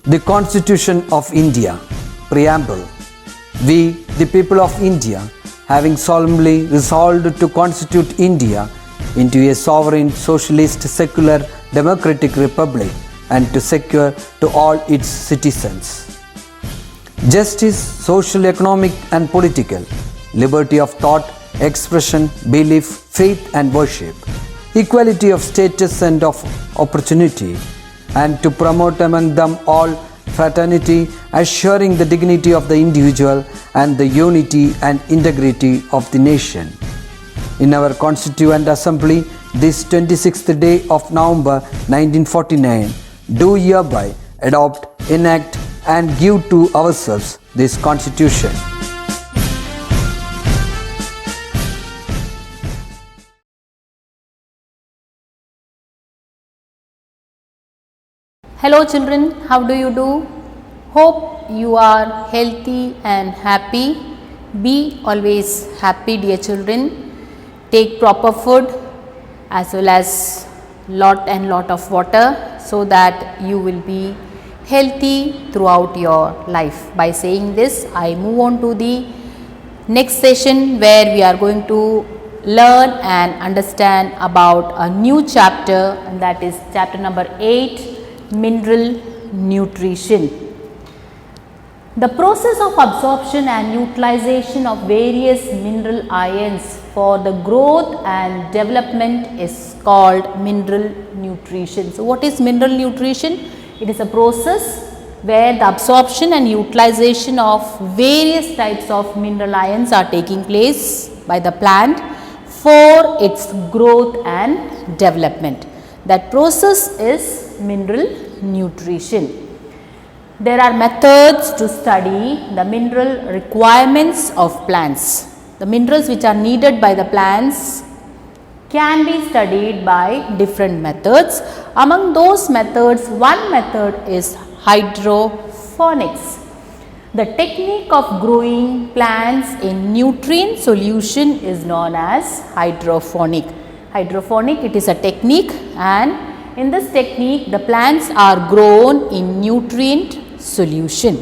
The Constitution of India, Preamble. We, the people of India, having solemnly resolved to constitute India into a sovereign, socialist, secular, democratic republic and to secure to all its citizens justice, social, economic and political, liberty of thought, expression, belief, faith and worship, equality of status and of opportunity, and to promote among them all fraternity, assuring the dignity of the individual and the unity and integrity of the nation. In our Constituent Assembly, this 26th day of November 1949, do hereby adopt, enact and give to ourselves this Constitution. Hello children, how do you do? Hope you are healthy and happy. Be always happy, dear children. Take proper food as well as lot of water so that you will be healthy throughout your life. By saying this, I move on to the next session where we are going to learn and understand about a new chapter, and that is chapter number 8, Mineral Nutrition. The process of absorption and utilization of various mineral ions for the growth and development is called mineral nutrition. So, what is mineral nutrition? It is a process where the absorption and utilization of various types of mineral ions are taking place by the plant for its growth and development. That process is mineral nutrition. There are methods to study the mineral requirements of plants. The minerals which are needed by the plants can be studied by different methods. Among those methods, one method is hydroponics. The technique of growing plants in nutrient solution is known as hydroponic. Hydroponic, it is a technique, and in this technique the plants are grown in nutrient solution.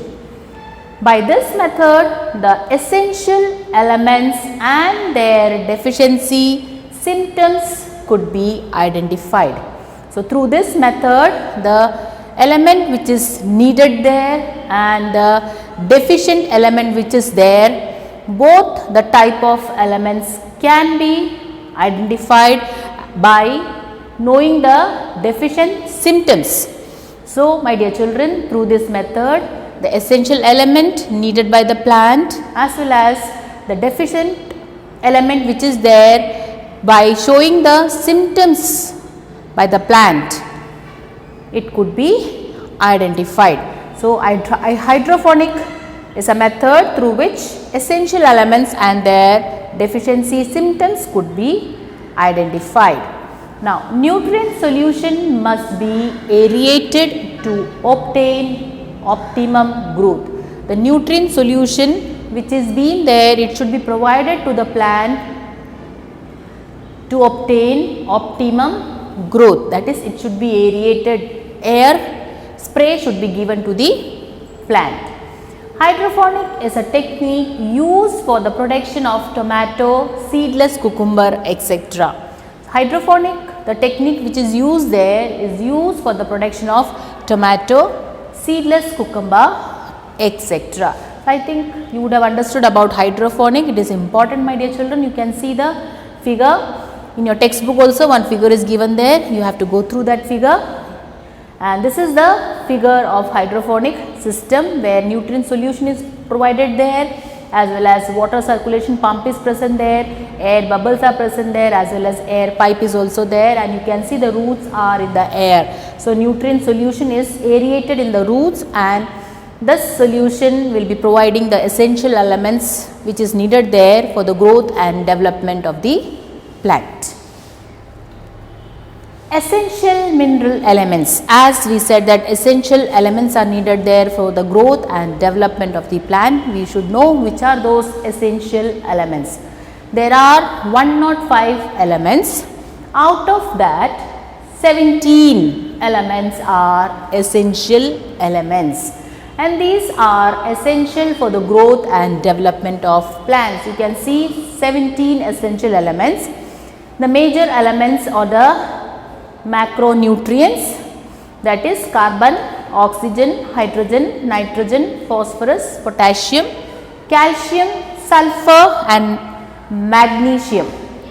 By this method, the essential elements and their deficiency symptoms could be identified. So, through this method, the element which is needed there and the deficient element which is there, both the type of elements can be identified by knowing the deficient symptoms. So, my dear children, through this method, the essential element needed by the plant as well as the deficient element which is there, by showing the symptoms by the plant, it could be identified. So, hydroponic is a method through which essential elements and their deficiency symptoms could be identified. Now, nutrient solution must be aerated to obtain optimum growth. The nutrient solution which is being there, it should be provided to the plant to obtain optimum growth. That is, it should be aerated, air spray should be given to the plant. Hydroponic is a technique used for the production of tomato, seedless cucumber, etc. Hydroponic, the technique which is used there, is used for the production of tomato, seedless cucumber, etc. I think you would have understood about hydroponic. It is important, my dear children. You can see the figure in your textbook also. One figure is given there. You have to go through that figure. And this is the figure of hydroponic system where nutrient solution is provided there, as well as water circulation pump is present there, air bubbles are present there, as well as air pipe is also there, and you can see the roots are in the air. So, nutrient solution is aerated in the roots, and this solution will be providing the essential elements which is needed there for the growth and development of the plant. Essential mineral elements, as we said that essential elements are needed there for the growth and development of the plant. We should know which are those essential elements. There are 105 elements. Out of that, 17 elements are essential elements, and these are essential for the growth and development of plants. You can see 17 essential elements. The major elements are the macronutrients, that is carbon, oxygen, hydrogen, nitrogen, phosphorus, potassium, calcium, sulfur and magnesium.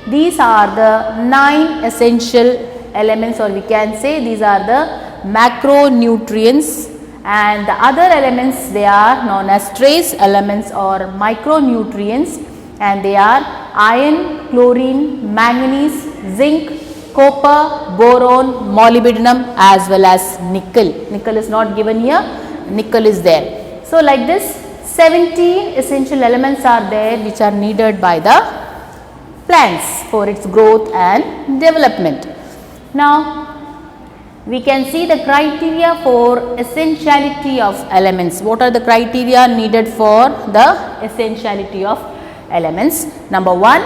These are the 9 essential elements, or we can say these are the macronutrients, and the other elements, they are known as trace elements or micronutrients, and they are iron, chlorine, manganese, zinc, copper, boron, molybdenum as well as nickel. Nickel is not given here, nickel is there. So, like this 17 essential elements are there which are needed by the plants for its growth and development. Now, we can see the criteria for essentiality of elements. What are the criteria needed for the essentiality of elements? Number 1,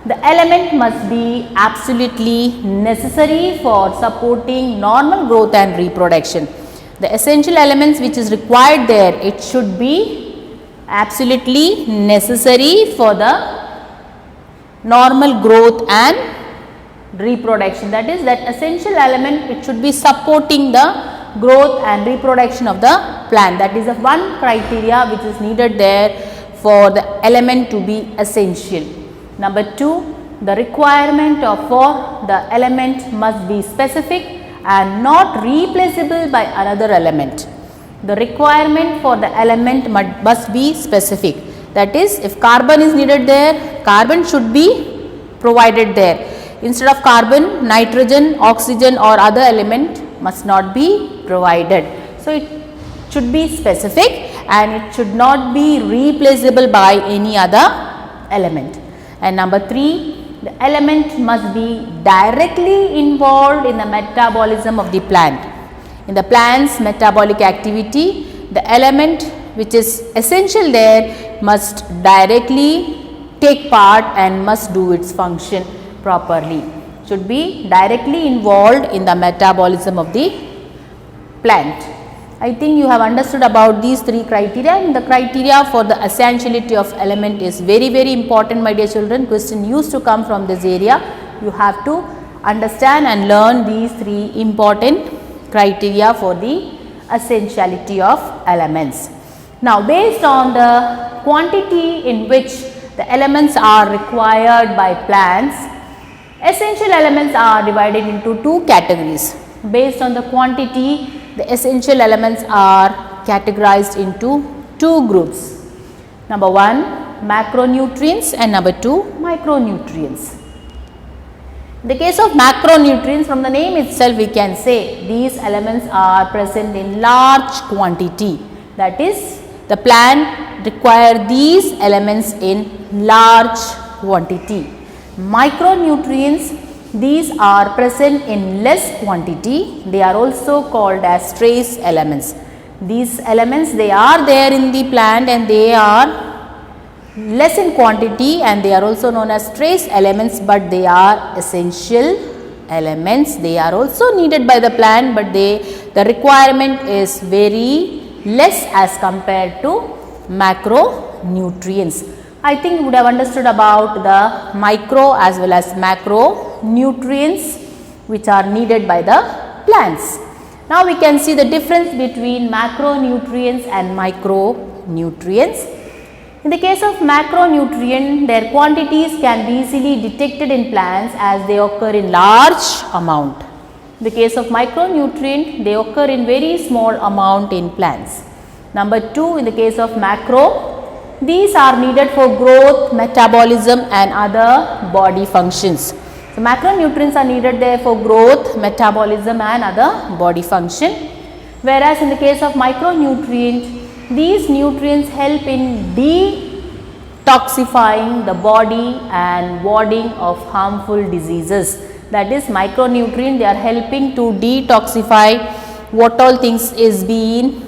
the element must be absolutely necessary for supporting normal growth and reproduction. The essential elements which is required there, it should be absolutely necessary for the normal growth and reproduction. That is, that essential element, it should be supporting the growth and reproduction of the plant. That is the one criteria which is needed there for the element to be essential. Number 2, the requirement for the element must be specific and not replaceable by another element. The requirement for the element must be specific. That is, if carbon is needed there, carbon should be provided there. Instead of carbon, nitrogen, oxygen or other element must not be provided. So, it should be specific and it should not be replaceable by any other element. And number 3, the element must be directly involved in the metabolism of the plant. In the plant's metabolic activity, the element which is essential there must directly take part and must do its function properly. Should be directly involved in the metabolism of the plant. I think you have understood about these 3 criteria, and the criteria for the essentiality of element is very important, my dear children. Question used to come from this area. You have to understand and learn these 3 important criteria for the essentiality of elements. Now, based on the quantity in which the elements are required by plants, essential elements are divided into 2 categories. Based on the quantity, the essential elements are categorized into 2 groups. Number 1, macronutrients, and number 2, micronutrients. In the case of macronutrients, from the name itself we can say these elements are present in large quantity. That is, the plant require these elements in large quantity. Micronutrients, these are present in less quantity. They are also called as trace elements. These elements, they are there in the plant and they are less in quantity and they are also known as trace elements, but they are essential elements. They are also needed by the plant, but the requirement is very less as compared to macronutrients. I think you would have understood about the micro as well as macro nutrients which are needed by the plants. Now, we can see the difference between macronutrients and micronutrients. In the case of macronutrient, their quantities can be easily detected in plants as they occur in large amount. In the case of micronutrient, they occur in very small amount in plants. Number 2, in the case of macro, these are needed for growth, metabolism and other body functions. So, macronutrients are needed there for growth, metabolism and other body function. Whereas, in the case of micronutrient, these nutrients help in detoxifying the body and warding of harmful diseases. That is, micronutrient, they are helping to detoxify what all things is being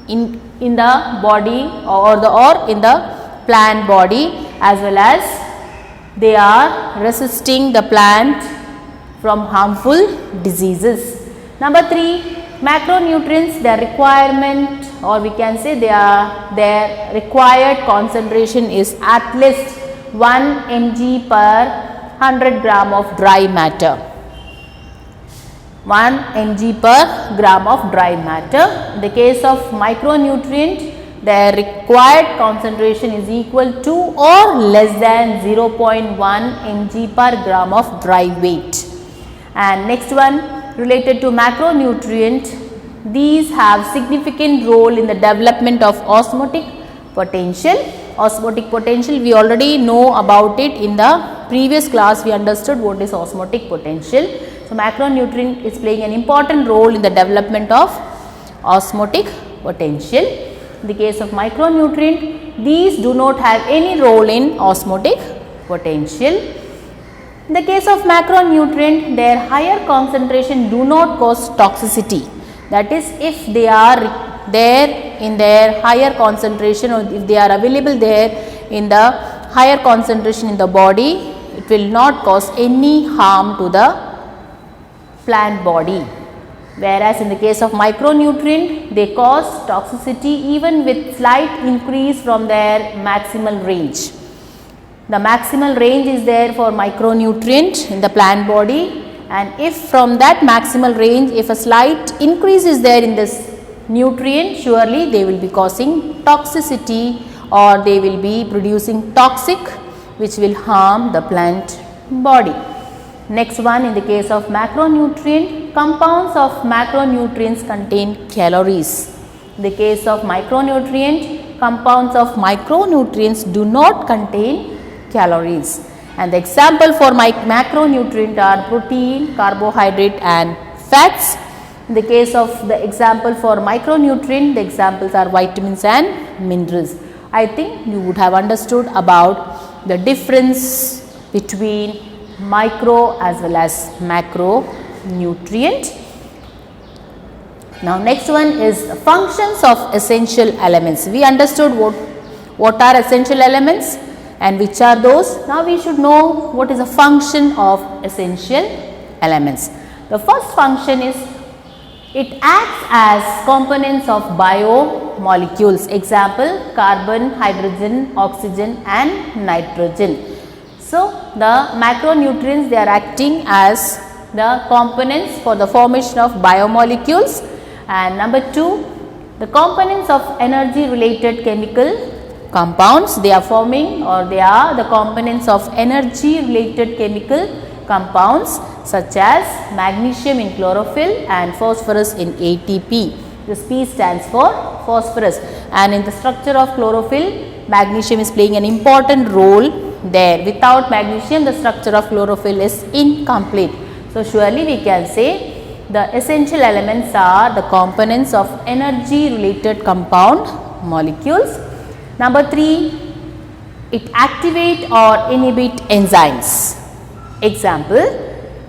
in the body or in the plant body, as well as they are resisting the plant from harmful diseases. Number 3, macronutrients, their requirement, or we can say their required concentration is at least 1 mg per 100 gram of dry matter. 1 mg per gram of dry matter. In the case of micronutrient, their required concentration is equal to or less than 0.1 mg per gram of dry weight. And next one, related to macronutrient, these have significant role in the development of osmotic potential. Osmotic potential, we already know about it in the previous class. We understood what is osmotic potential. So macronutrient is playing an important role in the development of osmotic potential. In the case of micronutrient, these do not have any role in osmotic potential. In the case of macronutrient, their higher concentration do not cause toxicity. That is, if they are there in their higher concentration, or if they are available there in the higher concentration in the body, it will not cause any harm to the plant body. Whereas in the case of micronutrient, they cause toxicity even with slight increase from their maximal range. The maximal range is there for micronutrient in the plant body, and if from that maximal range, if a slight increase is there in this nutrient, surely they will be causing toxicity, or they will be producing toxic which will harm the plant body. Next one, in the case of macronutrient, compounds of macronutrients contain calories. In the case of micronutrient, compounds of micronutrients do not contain calories. And the example for macronutrient are protein, carbohydrate and fats. In the case of the example for micronutrient, the examples are vitamins and minerals. I think you would have understood about the difference between micro as well as macronutrient. Now next one is functions of essential elements. We understood what are essential elements and which are those. Now we should know what is a function of essential elements. The first function is it acts as components of biomolecules. Example, carbon, hydrogen, oxygen and nitrogen. So the macronutrients, they are acting as the components for the formation of biomolecules. And number 2, the components of energy related chemical compounds, they are forming, or they are the components of energy related chemical compounds such as magnesium in chlorophyll and phosphorus in ATP. This P stands for phosphorus, and in the structure of chlorophyll, magnesium is playing an important role there. Without magnesium, the structure of chlorophyll is incomplete. So surely we can say the essential elements are the components of energy related compound molecules. Number 3, it activate or inhibit enzymes. Example,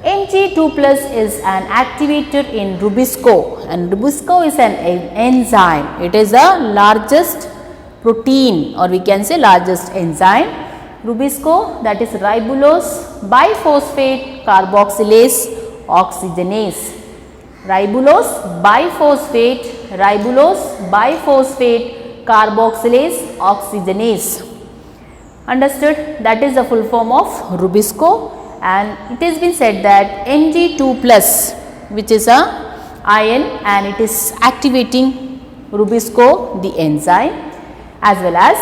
Mg2 plus is an activator in Rubisco, and Rubisco is an enzyme. It is the largest protein, or we can say largest enzyme. Rubisco, that is ribulose biphosphate carboxylase oxygenase. Ribulose biphosphate carboxylase oxygenase. Understood? That is the full form of Rubisco, and it has been said that Mg2 plus, which is a ion, and it is activating Rubisco, the enzyme, as well as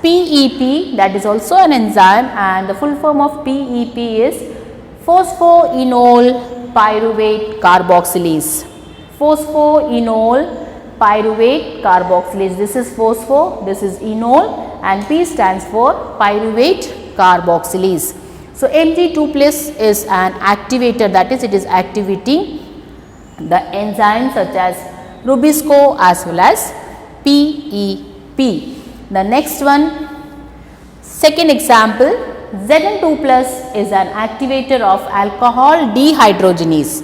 PEP, that is also an enzyme, and the full form of PEP is phosphoenol pyruvate carboxylase. Phosphoenol pyruvate carboxylase. This is phospho, this is enol, and P stands for pyruvate carboxylase. So Mg2 plus is an activator, that is, it is activating the enzymes such as Rubisco as well as PEP. The next one, second example, Zn2 plus is an activator of alcohol dehydrogenase.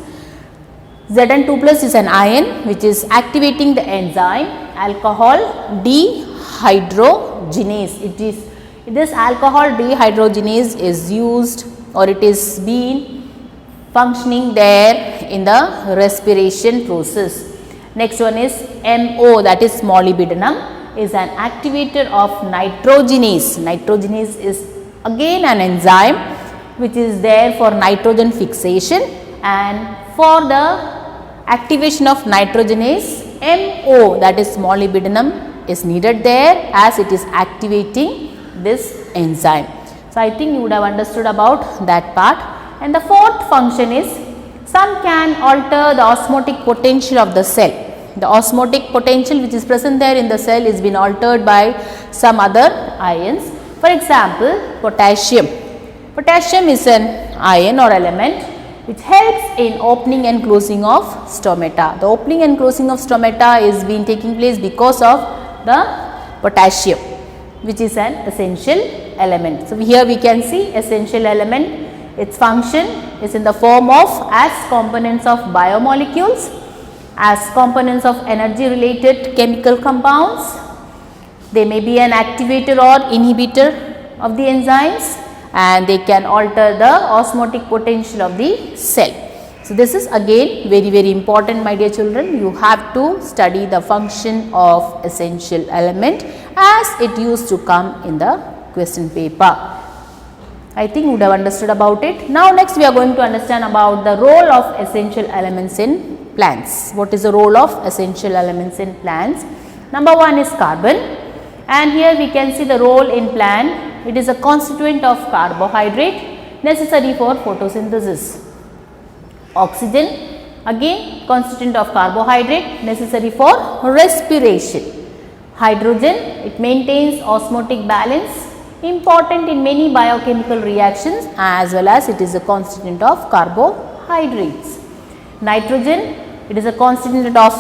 Zn2 plus is an ion which is activating the enzyme alcohol dehydrogenase. This alcohol dehydrogenase is used, or it is being functioning there in the respiration process. Next one is MO, that is molybdenum, is an activator of nitrogenase. Nitrogenase is again an enzyme which is there for nitrogen fixation, and for the activation of nitrogenase, MO, that is molybdenum, is needed there as it is activating this enzyme. So, I think you would have understood about that part. And the fourth function is, some can alter the osmotic potential of the cell. The osmotic potential which is present there in the cell is been altered by some other ions. For example, potassium. Potassium is an ion or element which helps in opening and closing of stomata. The opening and closing of stomata is been taking place because of the potassium, which is an essential element. So, here we can see essential element. Its function is in the form of as components of biomolecules, as components of energy related chemical compounds. They may be an activator or inhibitor of the enzymes, and they can alter the osmotic potential of the cell. So, this is again very important, my dear children. You have to study the function of essential element as it used to come in the question paper. I think you would have understood about it. Now, next we are going to understand about the role of essential elements in plants. What is the role of essential elements in plants? Number one is carbon, and here we can see the role in plant. It is a constituent of carbohydrate necessary for photosynthesis. Oxygen, again constituent of carbohydrate necessary for respiration. Hydrogen, it maintains osmotic balance, important in many biochemical reactions, as well as it is a constituent of carbohydrates. Nitrogen, it is a constituent of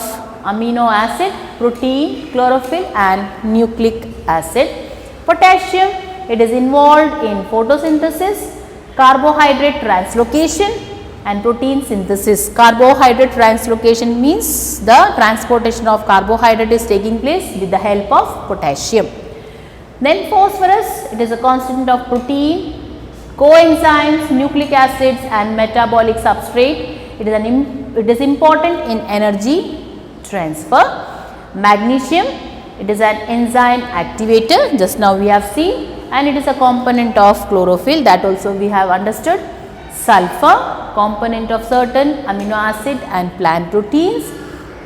amino acid, protein, chlorophyll and nucleic acid. Potassium, it is involved in photosynthesis, carbohydrate translocation and protein synthesis. Carbohydrate translocation means the transportation of carbohydrate is taking place with the help of potassium. Then phosphorus, it is a constituent of protein, coenzymes, nucleic acids and metabolic substrate. It is important in energy transfer. Magnesium, it is an enzyme activator, just now we have seen, and it is a component of chlorophyll, that also we have understood. Sulfur, component of certain amino acid and plant proteins.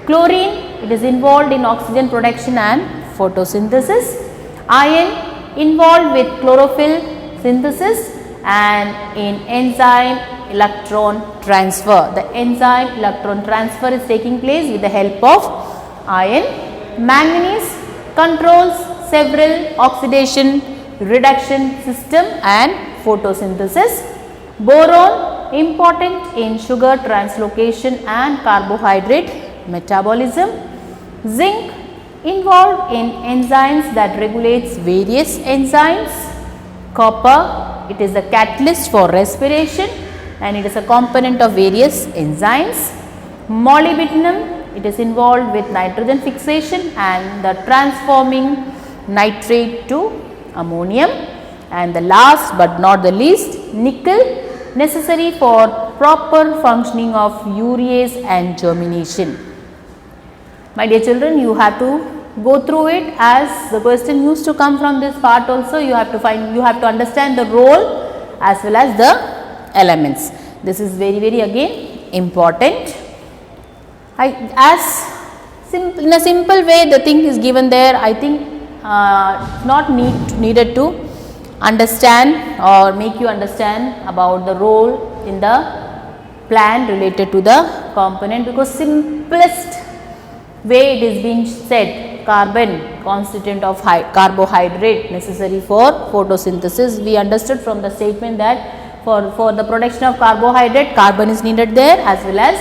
Chlorine, it is involved in oxygen production and photosynthesis. Iron, involved with chlorophyll synthesis and in enzyme electron transfer. The enzyme electron transfer is taking place with the help of iron. Manganese controls several oxidation reduction system and photosynthesis. Boron, important in sugar translocation and carbohydrate metabolism. Zinc, involved in enzymes that regulates various enzymes. Copper, it is a catalyst for respiration and it is a component of various enzymes. Molybdenum, it is involved with nitrogen fixation and the transforming nitrate to ammonium. And the last but not the least, nickel, necessary for proper functioning of urease and germination. My dear children, you have to go through it as the question used to come from this part also. You have to understand the role as well as the elements. This is very again important. In a simple way the thing is given there. I think not needed to understand or make you understand about the role in the plant related to the component, because simplest way it is being said, carbon constituent of carbohydrate necessary for photosynthesis. We understood from the statement that for the production of carbohydrate, carbon is needed there, as well as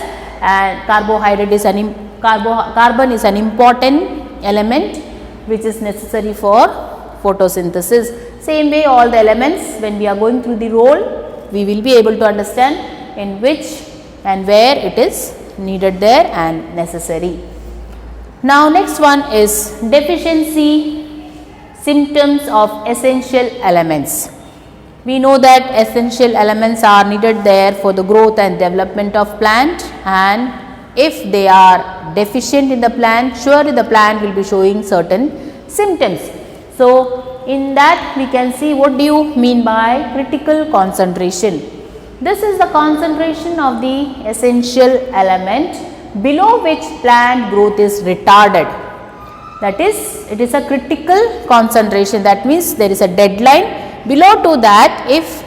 carbon is an important element which is necessary for photosynthesis. Same way all the elements, when we are going through the role, we will be able to understand in which and where it is needed there and necessary. Now, next one is deficiency symptoms of essential elements. We know that essential elements are needed there for the growth and development of plant, and if they are deficient in the plant, surely the plant will be showing certain symptoms. So, in that we can see what do you mean by critical concentration. This is the concentration of the essential element below which plant growth is retarded. That is, it is a critical concentration. That means there is a deadline. Below to that, if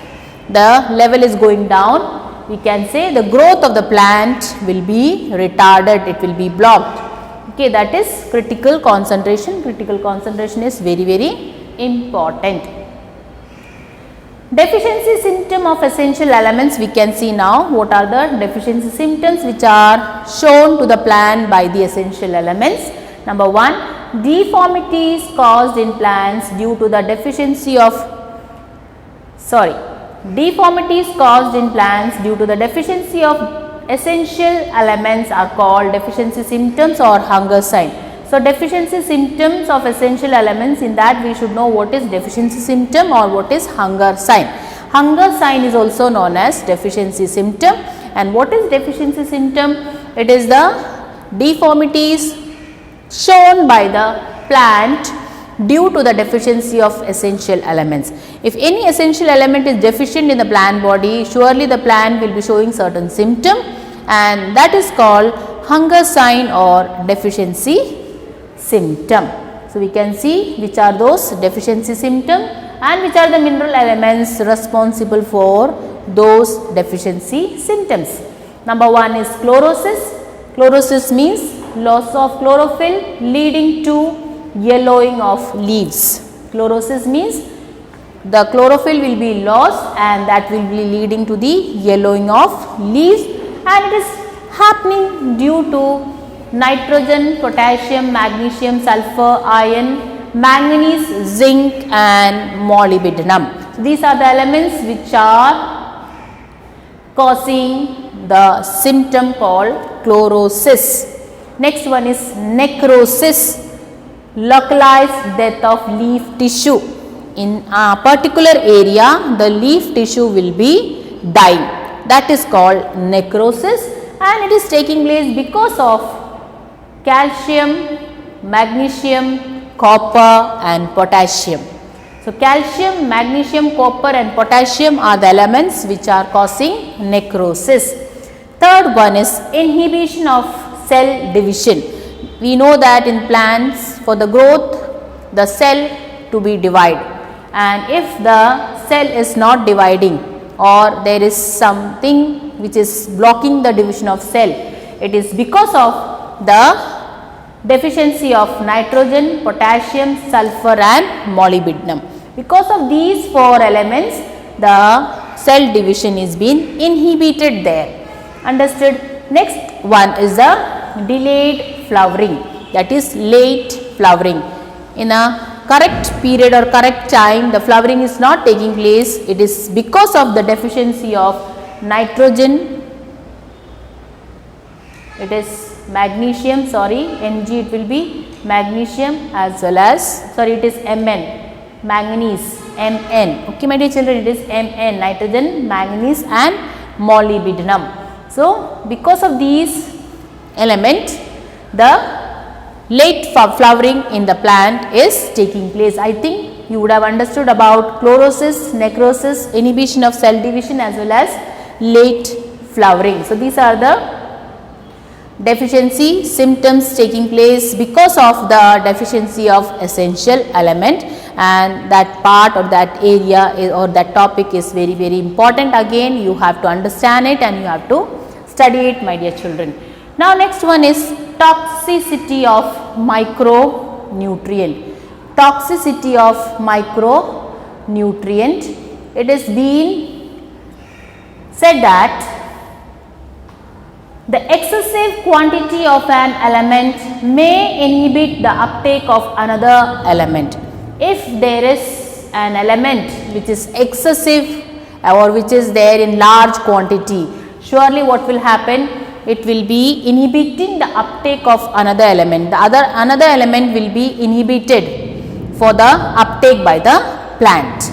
the level is going down, we can say the growth of the plant will be retarded, it will be blocked. Okay, that is critical concentration. Critical concentration is very, very important. Deficiency symptom of essential elements, we can see now what are the deficiency symptoms which are shown to the plant by the essential elements. Number 1, deformities caused in plants due to the deficiency of deformities caused in plants due to the deficiency of essential elements are called deficiency symptoms or hunger sign. So, deficiency symptoms of essential elements, in that we should know what is deficiency symptom or what is hunger sign. Hunger sign is also known as deficiency symptom. And what is deficiency symptom? It is the deformities shown by the plant due to the deficiency of essential elements. If any essential element is deficient in the plant body, surely the plant will be showing certain symptom, and that is called hunger sign or deficiency symptom. So, we can see which are those deficiency symptom and which are the mineral elements responsible for those deficiency symptoms. Number 1 is chlorosis. Chlorosis means loss of chlorophyll leading to yellowing of leaves. Chlorosis means the chlorophyll will be lost and that will be leading to the yellowing of leaves, and it is happening due to nitrogen, potassium, magnesium, sulfur, iron, manganese, zinc and molybdenum. So, these are the elements which are causing the symptom called chlorosis. Next one is necrosis, localized death of leaf tissue. In a particular area, the leaf tissue will be dying. That is called necrosis, and it is taking place because of calcium, magnesium, copper and potassium. So, calcium, magnesium, copper and potassium are the elements which are causing necrosis. Third one is inhibition of cell division. We know that in plants, for the growth, the cell to be divided, and if the cell is not dividing or there is something which is blocking the division of cell, it is because of the deficiency of nitrogen, potassium, sulfur and molybdenum. Because of these 4 elements, the cell division is being inhibited there. Understood? Next one is the delayed flowering, that is late flowering. In a correct period or correct time, the flowering is not taking place. It is because of the deficiency of nitrogen, it is magnesium, Mg, it will be magnesium, as well as it is Mn, manganese, Mn. Okay, my dear children, it is Mn, nitrogen, manganese and molybdenum. So, because of these elements, the late flowering in the plant is taking place. I think you would have understood about chlorosis, necrosis, inhibition of cell division as well as late flowering. So, these are the deficiency symptoms taking place because of the deficiency of essential element, and that part or that area or that topic is very, very important. Again, you have to understand it and you have to study it, my dear children. Now, next one is toxicity of micronutrient. Toxicity of micronutrient. It is being said that the excessive quantity of an element may inhibit the uptake of another element. If there is an element which is excessive or which is there in large quantity, surely what will happen? It will be inhibiting the uptake of another element. Another element will be inhibited for the uptake by the plant.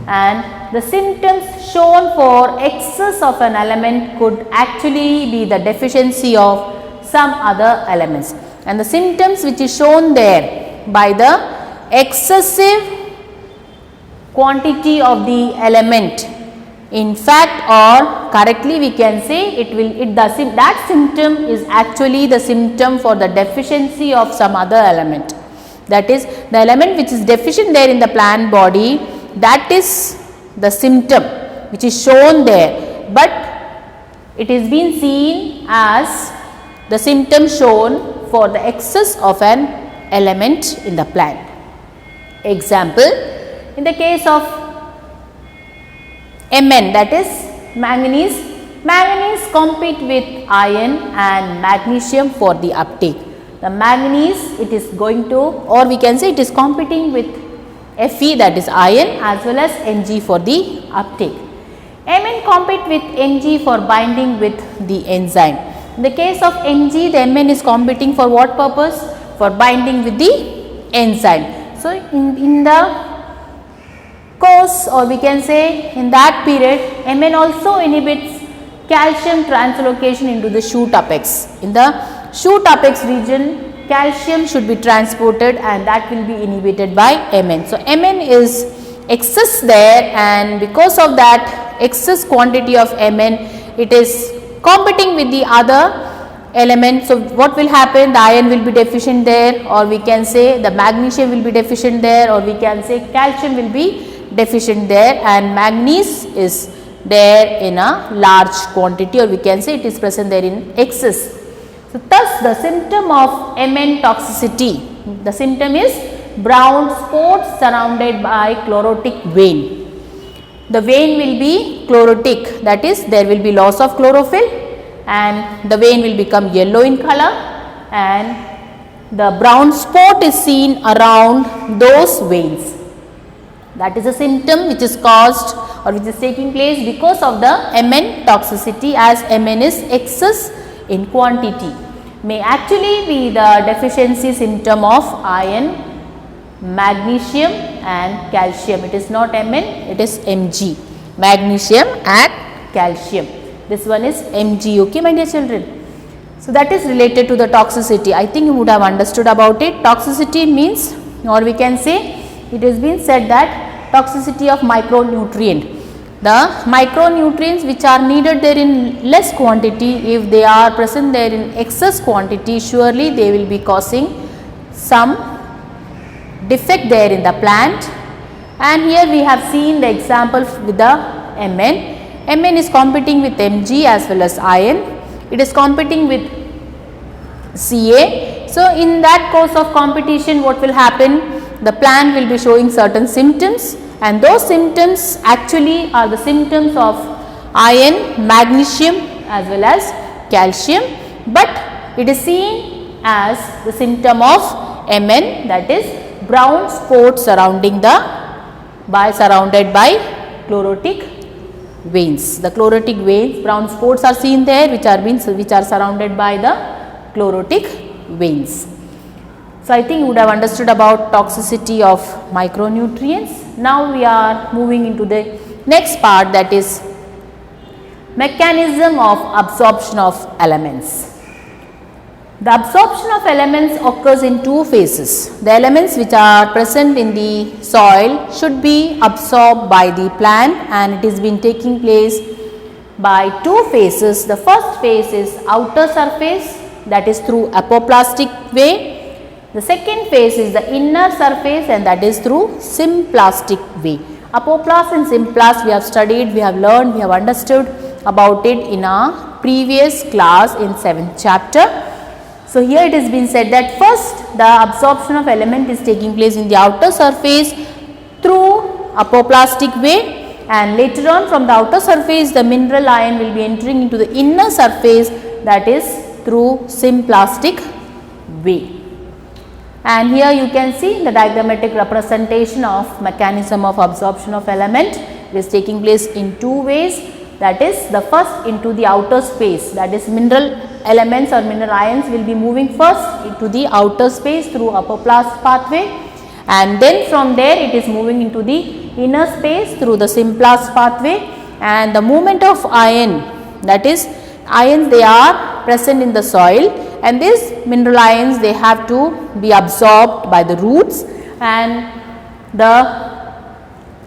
And the symptoms shown for excess of an element could actually be the deficiency of some other elements, and the symptoms which is shown there by the excessive quantity of the element, in fact, or correctly we can say that symptom is actually the symptom for the deficiency of some other element. That is, the element which is deficient there in the plant body, that is the symptom which is shown there, but it is being seen as the symptom shown for the excess of an element in the plant. Example, in the case of Mn, that is manganese compete with iron and magnesium for the uptake. The manganese, it is going to, or we can say it is competing with Fe, that is iron, as well as Mg for the uptake. Mn compete with Mg for binding with the enzyme. In the case of Mg, the Mn is competing for what purpose? For binding with the enzyme. So, in the course, or we can say in that period, Mn also inhibits calcium translocation into the shoot apex. In the shoot apex region, calcium should be transported and that will be inhibited by Mn. So, Mn is excess there, and because of that excess quantity of Mn, it is competing with the other element. So, what will happen? The iron will be deficient there, or we can say the magnesium will be deficient there, or we can say calcium will be deficient there, and manganese is there in a large quantity, or we can say it is present there in excess. So, thus the symptom of Mn toxicity, the symptom is brown spots surrounded by chlorotic vein. The vein will be chlorotic, that is there will be loss of chlorophyll and the vein will become yellow in color, and the brown spot is seen around those veins. That is a symptom which is caused or which is taking place because of the Mn toxicity, as Mn is excess in quantity. May actually be the deficiency symptom of iron, magnesium and calcium. It is not Mn, it is Mg, magnesium and calcium. This one is Mg, okay my dear children. So, that is related to the toxicity. I think you would have understood about it. Toxicity means, or we can say, it has been said that toxicity of micronutrient. The micronutrients which are needed there in less quantity, if they are present there in excess quantity, surely they will be causing some defect there in the plant. And here we have seen the example with the Mn. Mn is competing with Mg as well as iron. It is competing with Ca. So, in that course of competition, what will happen? The plant will be showing certain symptoms, and those symptoms actually are the symptoms of iron, magnesium as well as calcium, but it is seen as the symptom of Mn, that is brown spots surrounded by chlorotic veins. The chlorotic veins, brown spots are seen there, which are surrounded by the chlorotic veins. So, I think you would have understood about toxicity of micronutrients. Now, we are moving into the next part, that is mechanism of absorption of elements. The absorption of elements occurs in two phases. The elements which are present in the soil should be absorbed by the plant, and it is been taking place by two phases. The first phase is outer surface, that is through apoplastic way. The second phase is the inner surface, and that is through symplastic way. Apoplast and symplast we have studied, we have learned, we have understood about it in our previous class in 7th chapter. So, here it has been said that first the absorption of element is taking place in the outer surface through apoplastic way, and later on from the outer surface the mineral ion will be entering into the inner surface, that is through symplastic way. And here you can see the diagrammatic representation of mechanism of absorption of element. It is taking place in two ways, that is the first into the outer space, that is mineral elements or mineral ions will be moving first into the outer space through apoplast pathway, and then from there it is moving into the inner space through the Simplast pathway, and the movement of iron, that is ions, they are present in the soil, and these mineral ions, they have to be absorbed by the roots, and the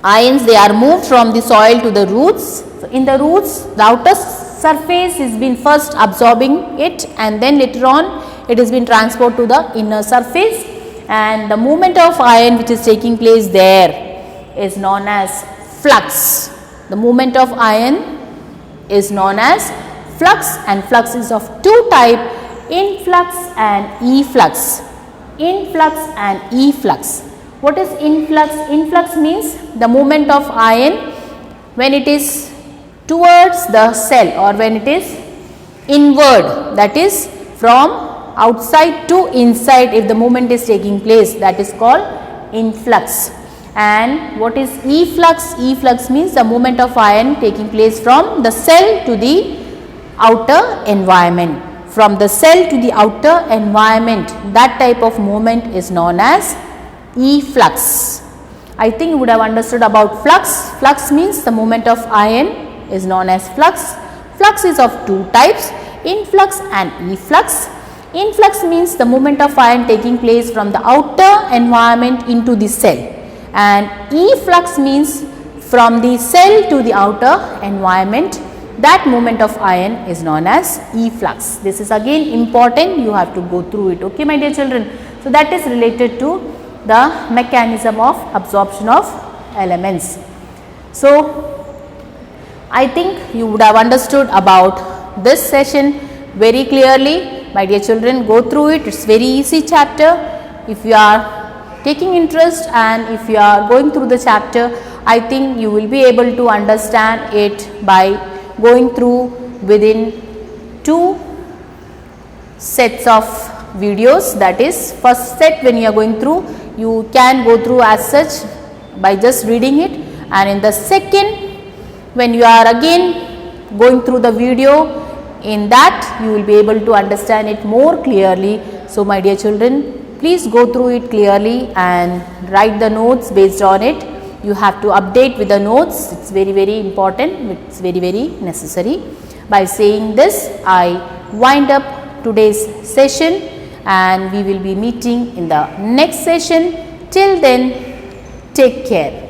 ions, they are moved from the soil to the roots. So, in the roots, the outer surface is been first absorbing it, and then later on it has been transported to the inner surface, and the movement of ion which is taking place there is known as flux. The movement of ion is known as flux, and flux is of two types, influx and efflux. Influx and efflux. What is influx? Influx means the movement of ion when it is towards the cell, or when it is inward, that is from outside to inside, if the movement is taking place, that is called influx. And what is efflux? Efflux means the movement of ion taking place from the cell to the outer environment. From the cell to the outer environment, that type of movement is known as efflux. I think you would have understood about flux. Flux means the movement of ion is known as flux. Flux is of two types, influx and efflux. Influx means the movement of ion taking place from the outer environment into the cell, and efflux means from the cell to the outer environment. That movement of ion is known as efflux. This is again important, you have to go through it, okay my dear children. So, that is related to the mechanism of absorption of elements. So, I think you would have understood about this session very clearly. My dear children, go through it, it is very easy chapter. If you are taking interest and if you are going through the chapter, I think you will be able to understand it by going through within 2 sets of videos. That is, first set when you are going through, you can go through as such by just reading it, and in the second, when you are again going through the video, in that you will be able to understand it more clearly. So, my dear children, please go through it clearly and write the notes based on it. You have to update with the notes, it is very important, it is very necessary. By saying this, I wind up today's session, and we will be meeting in the next session. Till then, take care.